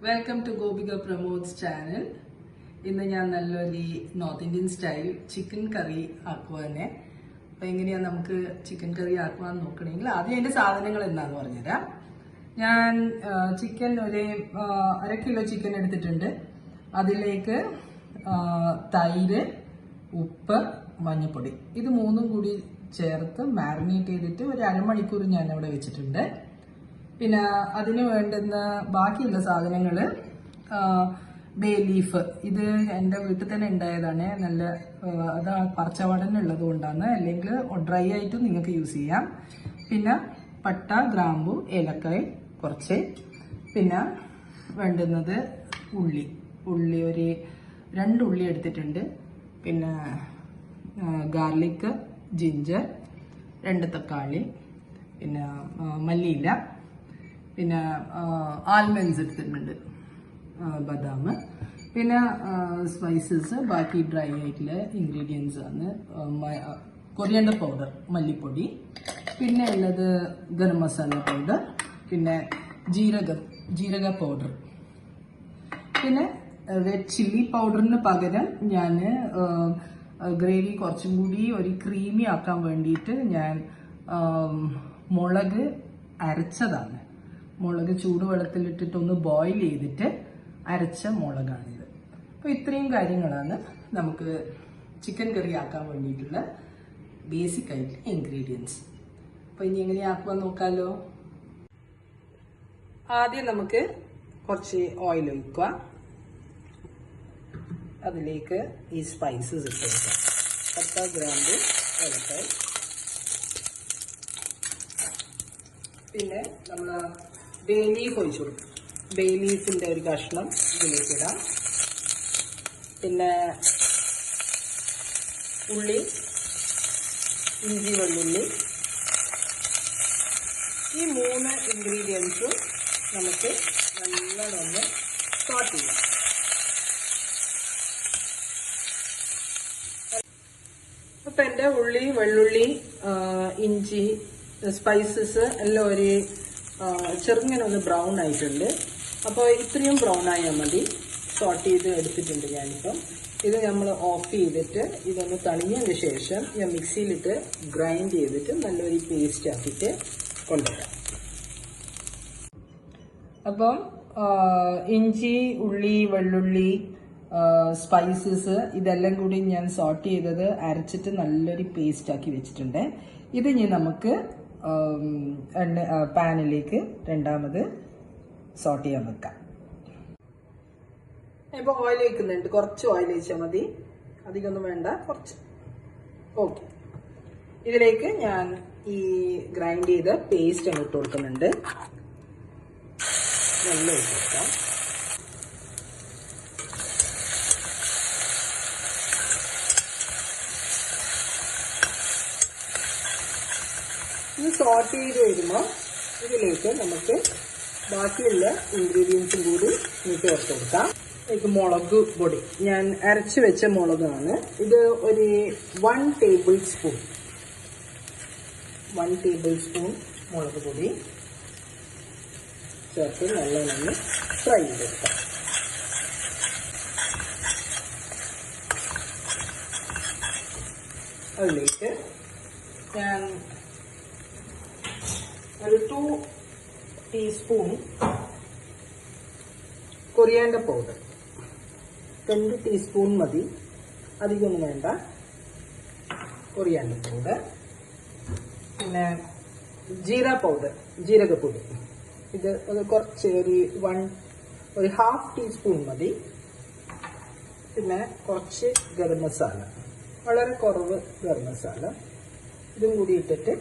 Welcome to Gopika Pramod's channel. ഇന്ന് ഞാൻ നല്ലൊരു north Indian style chicken curry ആക്കുക തന്നെ. അപ്പം എങ്ങനെയാണ് നമുക്ക് ചിക്കൻ കറി ആക്കുവാന്ന് നോക്കണമെങ്കിൽ ആദ്യം അതിൻ്റെ സാധനങ്ങൾ എന്താണെന്ന് പറഞ്ഞുതരാം. ഞാൻ ചിക്കൻ ഒരു 1/2 കിലോ ചിക്കൻ എടുത്തിട്ടുണ്ട്. അതിലേക്ക് തൈര്, ഉപ്പ്, മഞ്ഞൾപ്പൊടി ഇത് മൂന്നും കൂടി ചേർത്ത് മാരിനേറ്റ് ചെയ്തിട്ട് ഒരു അരമണിക്കൂർ ഞാൻ അവിടെ വെച്ചിട്ടുണ്ട്. പിന്നെ അതിന് വേണ്ടുന്ന ബാക്കിയുള്ള സാധനങ്ങൾ ബേ ലീഫ്. ഇത് എൻ്റെ വീട്ടിൽ തന്നെ ഉണ്ടായതാണ്. നല്ല അത് പറിച്ചവടനുള്ളത് കൊണ്ടാണ്, അല്ലെങ്കിൽ ഡ്രൈ ആയിട്ടും നിങ്ങൾക്ക് യൂസ് ചെയ്യാം. പിന്നെ പട്ട, ഗ്രാമ്പു, ഏലക്കായ് കുറച്ച്. പിന്നെ വേണ്ടുന്നത് ഉള്ളി ഒരു 2 ഉള്ളി എടുത്തിട്ടുണ്ട്. പിന്നെ ഗാർലിക്, ജിഞ്ചർ, 2 തക്കാളി, പിന്നെ മല്ലിയില, പിന്നെ ആൽമണ്ട്സ് എടുത്തിട്ടുണ്ട്, ബദാം. പിന്നെ സ്പൈസസ് ബാക്കി ഡ്രൈ ആയിട്ടുള്ള ഇൻഗ്രീഡിയൻസ് ആണ്. കൊറിയാണ്ടർ പൗഡർ, മല്ലിപ്പൊടി, പിന്നെ ഉള്ളത് ഗരം മസാല പൗഡർ, പിന്നെ ജീരക പൗഡർ. പിന്നെ റെഡ് ചില്ലി പൗഡറിന് പകരം ഞാൻ ഗ്രേവി കുറച്ചും കൂടി ഒരു ക്രീമി ആക്കാൻ വേണ്ടിയിട്ട് ഞാൻ മുളക് അരച്ചതാണ്. മുളക് ചൂടുവെള്ളത്തിലിട്ടിട്ടൊന്ന് ബോയിൽ ചെയ്തിട്ട് അരച്ച മുളകാണിത്. അപ്പോൾ ഇത്രയും കാര്യങ്ങളാണ് നമുക്ക് ചിക്കൻ കറി ആക്കാൻ വേണ്ടിയിട്ടുള്ള ബേസിക് ആയിട്ടുള്ള ഇൻഗ്രീഡിയൻസ്. അപ്പോൾ ഇനി എങ്ങനെയാക്കുവാൻ നോക്കാമല്ലോ. ആദ്യം നമുക്ക് കുറച്ച് ഓയിൽ ഒഴിക്കുക. അതിലേക്ക് ഈ സ്പൈസസ് ഇട്ട് കൊടുക്കാം. പട്ട, ഗ്രാമ്പു, ഏലക്കായ്. പിന്നെ നമ്മൾ ബേ ലീഫ് ഒഴിച്ചു കൊടുക്കും. ബേ ലീഫിൻ്റെ ഒരു കഷ്ണം ഇതിലേക്ക് ഇടാം. പിന്നെ ഉള്ളി, ഇഞ്ചി, വെള്ളുള്ളി, ഈ 3 ഇൻഗ്രീഡിയൻസും നമുക്ക് നല്ലോണം സോട്ട് ചെയ്യാം. അപ്പം എൻ്റെ ഉള്ളി, വെള്ളുള്ളി, ഇഞ്ചി, സ്പൈസസ് എല്ലാം ഒരു ചെറുങ്ങനെ ഒന്ന് ബ്രൗൺ ആയിട്ടുണ്ട്. അപ്പോൾ ഇത്രയും ബ്രൗൺ ആയാൽ മതി. സോട്ട് ചെയ്ത് എടുത്തിട്ടുണ്ട് ഞാനിപ്പം. ഇത് നമ്മൾ ഓഫ് ചെയ്തിട്ട് ഇതൊന്ന് തണിഞ്ഞതിന് ശേഷം ഞാൻ മിക്സിയിലിട്ട് ഗ്രൈൻഡ് ചെയ്തിട്ട് നല്ലൊരു പേസ്റ്റ് ആക്കിയിട്ട് കൊണ്ടുവരാം. അപ്പം ഇഞ്ചി, ഉള്ളി, വെള്ളുള്ളി, സ്പൈസസ് ഇതെല്ലാം കൂടി ഞാൻ സോട്ട് ചെയ്തത് അരച്ചിട്ട് നല്ലൊരു പേസ്റ്റ് ആക്കി വെച്ചിട്ടുണ്ട്. ഇത് ഇനി നമുക്ക് പാനിലേക്ക് രണ്ടാമത് സോട്ട് ചെയ്യാൻ വെക്കാം. ഇപ്പോൾ ഓയിൽ ഒഴിക്കുന്നുണ്ട്. കുറച്ച് ഓയിൽ ഒഴിച്ചാൽ മതി, അധികമൊന്നും വേണ്ട, കുറച്ച്. ഓക്കെ, ഇതിലേക്ക് ഞാൻ ഈ ഗ്രൈൻഡ് ചെയ്ത പേസ്റ്റ് അങ്ങ് ഇട്ട് കൊടുക്കുന്നുണ്ട്. നല്ല ഒഴിച്ച് കൊടുക്കാം. ഇത് സോട്ട് ചെയ്ത് വരുമ്പോൾ ഇതിലേക്ക് നമുക്ക് ബാക്കിയുള്ള ഇൻഗ്രീഡിയൻസും കൂടി ചേർത്ത് കൊടുക്കാം. ഇത് മുളക് പൊടി ഞാൻ അരച്ച് വെച്ച മുളകാണ്. ഇത് ഒരു 1 ടേബിൾ സ്പൂൺ മുളക് പൊടി ചേർത്ത് നല്ലോണം ഫ്രൈ ചെയ്തെടുക്കാം. അതിലേക്ക് ഞാൻ ഒരു 2 ടീസ്പൂൺ കൊറിയാണ്ടർ പൗഡർ, 2 ടീസ്പൂൺ മതി, അധികമൊന്നും വേണ്ട. Coriander powder. പിന്നെ ജീരകപ്പൊടി, ഇത് കുറച്ച് ഒരു 1/2 ടീസ്പൂൺ മതി. പിന്നെ കുറച്ച് ഗരം മസാല, വളരെ കുറവ് ഗരം മസാല. ഇതും കൂടി ഇട്ടിട്ട്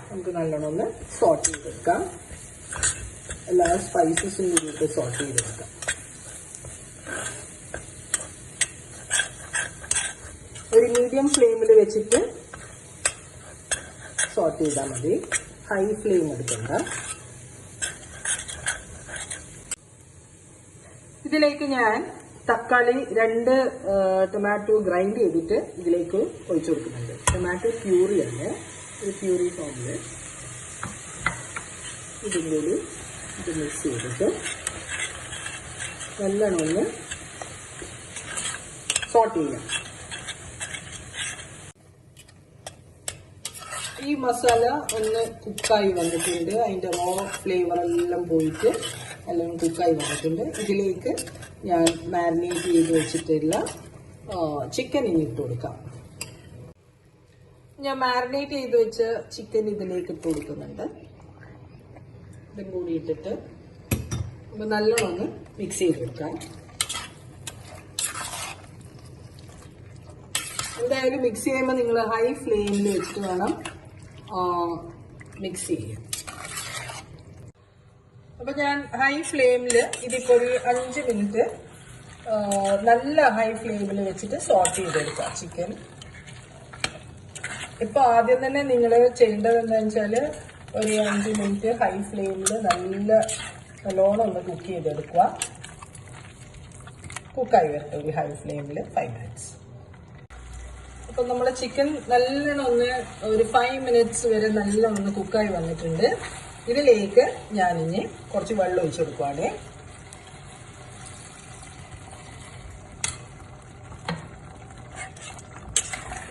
നമുക്ക് നല്ലോണം ഒന്ന് സോട്ട് ചെയ്തെടുക്കാം. എല്ലാ സ്പൈസസും കൂടിയിട്ട് സോട്ട് ചെയ്തെടുക്കാം. ഒരു മീഡിയം ഫ്ലെയിമിൽ വെച്ചിട്ട് സോട്ട് ചെയ്താൽ മതി, ഹൈ ഫ്ലെയിം എടുക്കണ്ട. ഇതിലേക്ക് ഞാൻ തക്കാളി 2 ടൊമാറ്റോ ഗ്രൈൻഡ് ചെയ്തിട്ട് ഇതിലേക്ക് ഒഴിച്ചു കൊടുക്കുന്നുണ്ട്. ടൊമാറ്റോ പ്യൂറിയാണ്, ഒരു പ്യൂറി ഫോമിൽ. ഇതിൻ്റെ ഇത് മിക്സ് ചെയ്തിട്ട് നല്ലോണം ഒന്ന് സോട്ട് ചെയ്യാം. ഈ മസാല ഒന്ന് കുക്കായി വന്നിട്ടുണ്ട്. അതിൻ്റെ റോ ഫ്ലേവർ എല്ലാം പോയിട്ട് എല്ലാം കുക്കായി വന്നിട്ടുണ്ട്. ഇതിലേക്ക് ഞാൻ മാരിനേറ്റ് ചെയ്ത് വെച്ചിട്ടുള്ള ചിക്കൻ ഇനി ഇട്ട് കൊടുക്കാം. ഞാൻ മാരിനേറ്റ് ചെയ്ത് വെച്ച ചിക്കൻ ഇതിലേക്ക് ഇട്ട് കൊടുക്കുന്നുണ്ട്. ഇതും കൂടി ഇട്ടിട്ട് നല്ലോണം ഒന്ന് മിക്സ് ചെയ്ത് കൊടുക്കാം. എന്തായാലും മിക്സ് ചെയ്യുമ്പോൾ നിങ്ങൾ ഹൈ ഫ്ലെയിമിൽ വെച്ചിട്ട് വേണം മിക്സ് ചെയ്യാൻ. അപ്പൊ ഞാൻ ഹൈ ഫ്ലെയിമിൽ ഇതിപ്പോ ഒരു 5 മിനിറ്റ് നല്ല ഹൈ ഫ്ലെയിമിൽ വെച്ചിട്ട് സോട്ട് ചെയ്തെടുക്കാം ചിക്കൻ. ഇപ്പൊ ആദ്യം തന്നെ നിങ്ങൾ ചെയ്യേണ്ടത് എന്താണെന്ന് വെച്ചാല് ഒരു 5 മിനിറ്റ് ഹൈ ഫ്ലെയിമിൽ നല്ലോണം ഒന്ന് കുക്ക് ചെയ്തെടുക്കുക. കുക്കായി വരട്ടെ ഒരു ഹൈ ഫ്ലെയിമിൽ 5 മിനിറ്റ്സ്. അപ്പൊ നമ്മുടെ ചിക്കൻ നല്ലോണം ഒന്ന് ഒരു 5 മിനിറ്റ്സ് വരെ നല്ലോണം ഒന്ന് കുക്കായി വന്നിട്ടുണ്ട്. ഇതിലേക്ക് ഞാനിനി കുറച്ച് വെള്ളം ഒഴിച്ചു കൊടുക്കുവാണ്.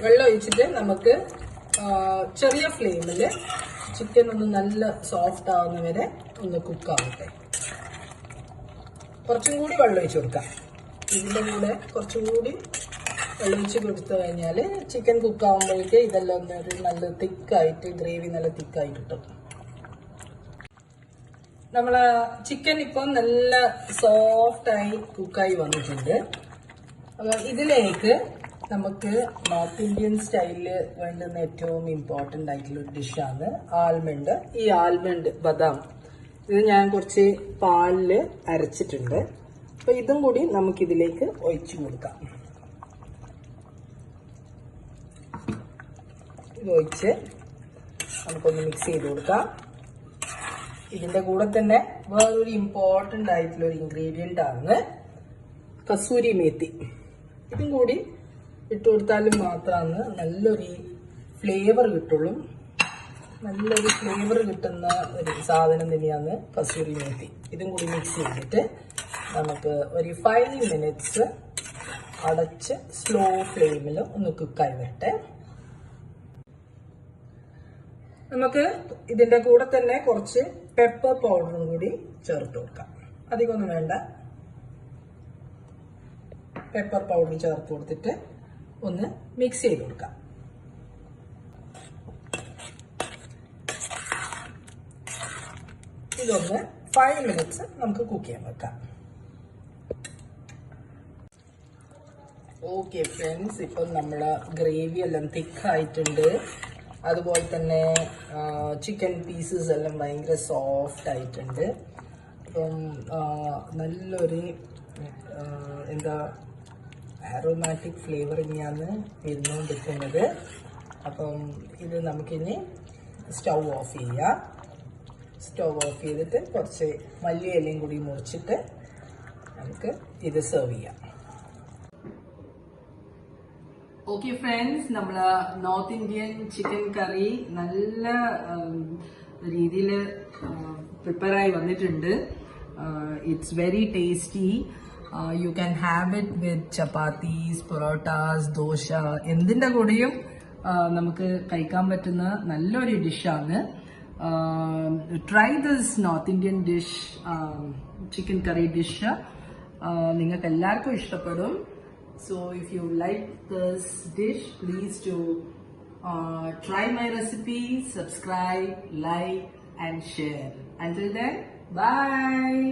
വെള്ളം ഒഴിച്ചിട്ട് നമുക്ക് ചെറിയ ഫ്ലെയിമിൽ ചിക്കൻ ഒന്ന് നല്ല സോഫ്റ്റ് ആവുന്ന വരെ ഒന്ന് കുക്കാവട്ടെ. കുറച്ചും കൂടി വെള്ളം ഒഴിച്ചു കൊടുക്കാം. ഇതിൻ്റെ കൂടെ കുറച്ചും കൂടി വെള്ളം ഒഴിച്ച് കൊടുത്തു കഴിഞ്ഞാൽ ചിക്കൻ കുക്കാവുമ്പോഴേക്ക് ഇതെല്ലാം ഒരു നല്ല തിക്കായിട്ട് ഗ്രേവി നല്ല തിക്കായിട്ട് കിട്ടും. നമ്മളെ ചിക്കൻ ഇപ്പം നല്ല സോഫ്റ്റായി കുക്കായി വന്നിട്ടുണ്ട്. അപ്പോൾ ഇതിലേക്ക് നമുക്ക് നോർത്ത് ഇന്ത്യൻ സ്റ്റൈലിൽ വേണ്ടുന്ന ഏറ്റവും ഇമ്പോർട്ടൻ്റ് ആയിട്ടുള്ള ഒരു ഡിഷാണ് ആൽമണ്ട്. ഈ ആൽമണ്ട് ബദാം ഇത് ഞാൻ കുറച്ച് പാലിൽ അരച്ചിട്ടുണ്ട്. അപ്പോൾ ഇതും കൂടി നമുക്കിതിലേക്ക് ഒഴിച്ചു കൊടുക്കാം. ഇത് ഒഴിച്ച് നമുക്കൊന്ന് മിക്സ് ചെയ്ത് കൊടുക്കാം. ഇതിൻ്റെ കൂടെ തന്നെ വേറൊരു ഇമ്പോർട്ടൻ്റ് ആയിട്ടുള്ള ഒരു ഇൻഗ്രീഡിയൻ്റ് ആണ് കസൂരി മേത്തി. ഇതും കൂടി ഇട്ട് കൊടുത്താലും മാത്രമാണ് നല്ലൊരു ഫ്ലേവർ കിട്ടുള്ളൂ. നല്ലൊരു ഫ്ലേവർ കിട്ടുന്ന ഒരു സാധനം തന്നെയാണ് കസൂരി മേത്തി. ഇതും കൂടി മിക്സ് ചെയ്തിട്ട് നമുക്ക് ഒരു 5 മിനിറ്റ്സ് അടച്ച് സ്ലോ ഫ്ലെയിമിൽ ഒന്ന് കുക്കായി വരട്ടെ. നമുക്ക് ഇതിൻ്റെ കൂടെ തന്നെ കുറച്ച് പെപ്പർ പൗഡറും കൂടി ചേർത്ത് കൊടുക്കാം. അധികമൊന്നും വേണ്ട. പെപ്പർ പൗഡർ ചേർത്ത് കൊടുത്തിട്ട് ഒന്ന് മിക്സ് ചെയ്ത് കൊടുക്കാം. ഇതൊന്ന് 5 മിനിറ്റ്സ് നമുക്ക് കുക്ക് ചെയ്യാൻ വെക്കാം. ഓക്കെ ഫ്രണ്ട്സ്, ഇപ്പം നമ്മളെ ഗ്രേവി എല്ലാം തിക്കായിട്ടുണ്ട്. അതുപോലെ തന്നെ ചിക്കൻ പീസസ് എല്ലാം ഭയങ്കര സോഫ്റ്റ് ആയിട്ടുണ്ട്. അപ്പം നല്ലൊരു ആരോമാറ്റിക് ഫ്ലേവർ തന്നെയാണ് വരുന്നുകൊണ്ടിരിക്കുന്നത്. അപ്പം ഇത് നമുക്കിനി സ്റ്റൗ ഓഫ് ചെയ്യാം. സ്റ്റൗ ഓഫ് ചെയ്തിട്ട് കുറച്ച് മല്ലിയിലയും കൂടി മുറിച്ചിട്ട് നമുക്ക് ഇത് സെർവ് ചെയ്യാം. ഓക്കെ ഫ്രണ്ട്സ്, നമ്മൾ നോർത്ത് ഇന്ത്യൻ ചിക്കൻ കറി നല്ല രീതിയിൽ പ്രിപ്പയർ ആയി വന്നിട്ടുണ്ട്. It's very tasty. You can have it with chapatis, parottas, dosa, എന്തിൻ്റെ കൂടെയും നമുക്ക് കഴിക്കാൻ പറ്റുന്ന നല്ലൊരു ഡിഷാണ്. Try this north Indian dish, chicken curry dish. നിങ്ങൾക്ക് എല്ലാവർക്കും ഇഷ്ടപ്പെടും. So if you like this dish, please do try my recipe, subscribe, like and share. Until then, bye.